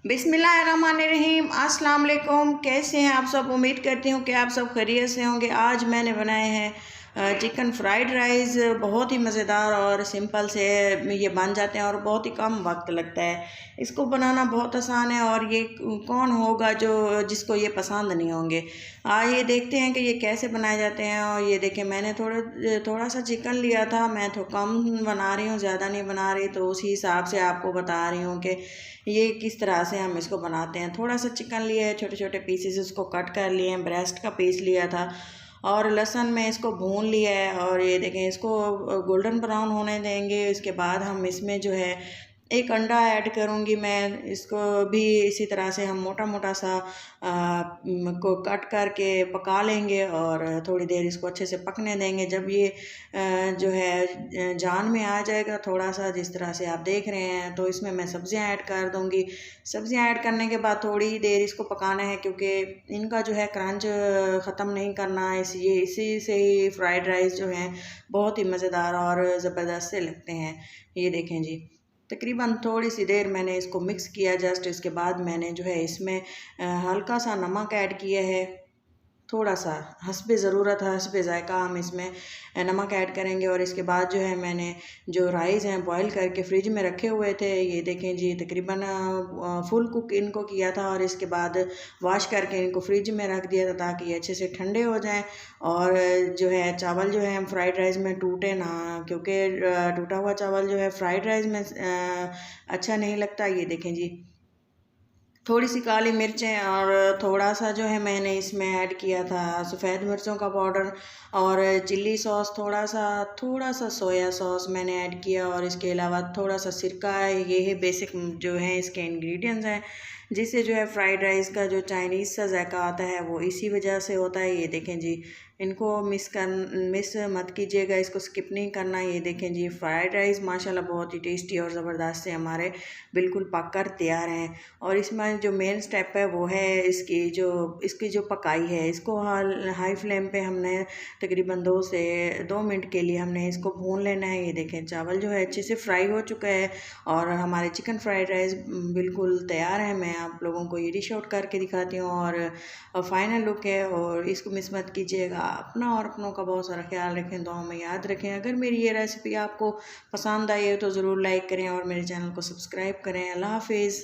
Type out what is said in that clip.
बिस्मिल्लाहिर्रहमानिर्रहीम। अस्सलाम वालेकुम। कैसे हैं आप सब? उम्मीद करती हूँ कि आप सब खैरियत से होंगे। आज मैंने बनाए हैं चिकन फ्राइड राइस। बहुत ही मज़ेदार और सिंपल से ये बन जाते हैं और बहुत ही कम वक्त लगता है। इसको बनाना बहुत आसान है और ये कौन होगा जो जिसको ये पसंद नहीं होंगे। आइए देखते हैं कि ये कैसे बनाए जाते हैं। और ये देखें, मैंने थोड़ा सा चिकन लिया था। मैं तो कम बना रही हूँ, ज़्यादा नहीं बना रही, तो उसी हिसाब से आपको बता रही हूँ कि ये किस तरह से हम इसको बनाते हैं। थोड़ा सा चिकन लिया है, छोटे छोटे पीसेस उसको कट कर लिए हैं। ब्रेस्ट का पीस लिया था और लहसुन में इसको भून लिया है। और ये देखें, इसको गोल्डन ब्राउन होने देंगे। इसके बाद हम इसमें जो है एक अंडा ऐड करूँगी मैं। इसको भी इसी तरह से हम मोटा मोटा सा को कट करके पका लेंगे और थोड़ी देर इसको अच्छे से पकने देंगे। जब ये जो है जान में आ जाएगा थोड़ा सा, जिस तरह से आप देख रहे हैं, तो इसमें मैं सब्ज़ियां ऐड कर दूंगी। सब्ज़ियां ऐड करने के बाद थोड़ी देर इसको पकाना है, क्योंकि इनका जो है क्रंच ख़त्म नहीं करना है। इसी से ही फ्राइड राइस जो हैं बहुत ही मज़ेदार और ज़बरदस्त से लगते हैं। ये देखें जी, तकरीबन थोड़ी सी देर मैंने इसको मिक्स किया जस्ट। इसके बाद मैंने जो है इसमें हल्का सा नमक ऐड किया है। थोड़ा सा हस्बे ज़रूरत है, हस्बे ज़ायक़ा हम इसमें नमक ऐड करेंगे। और इसके बाद जो है मैंने जो राइस हैं बॉईल करके फ्रिज में रखे हुए थे, ये देखें जी, तकरीबन फुल कुक इनको किया था। और इसके बाद वॉश करके इनको फ्रिज में रख दिया था ताकि ये अच्छे से ठंडे हो जाएं। और जो है चावल जो है हम फ्राइड राइस में टूटे ना, क्योंकि टूटा हुआ चावल जो है फ्राइड राइस में अच्छा नहीं लगता। ये देखें जी, थोड़ी सी काली मिर्चें और थोड़ा सा जो है मैंने इसमें ऐड किया था सफ़ेद मिर्चों का पाउडर और चिल्ली सॉस, थोड़ा सा सोया सॉस मैंने ऐड किया। और इसके अलावा थोड़ा सा सिरका है। ये है बेसिक जो है इसके इंग्रेडिएंट्स हैं, जिससे जो है फ्राइड राइस का जो चाइनीज़ सा जायका आता है वो इसी वजह से होता है। ये देखें जी, इनको मिस मत कीजिएगा, इसको स्किप नहीं करना। ये देखें जी, फ्राइड राइस माशाल्लाह बहुत ही टेस्टी और ज़बरदस्त से हमारे बिल्कुल पक कर तैयार हैं। और इसमें जो मेन स्टेप है वो है इसकी जो पकाई है। इसको हाई फ्लेम पे हमने तकरीबन 2 मिनट के लिए हमने इसको भून लेना है। ये देखें, चावल जो है अच्छे से फ्राई हो चुका है और हमारे चिकन फ्राइड राइस बिल्कुल तैयार है। मैं आप लोगों को ये डिश आउट करके दिखाती हूँ और फाइनल लुक है। और इसको मिस मत कीजिएगा। अपना और अपनों का बहुत सारा ख्याल रखें, दुआ में याद रखें। अगर मेरी ये रेसिपी आपको पसंद आई है तो ज़रूर लाइक करें और मेरे चैनल को सब्सक्राइब करें। अल्लाह हाफिज़।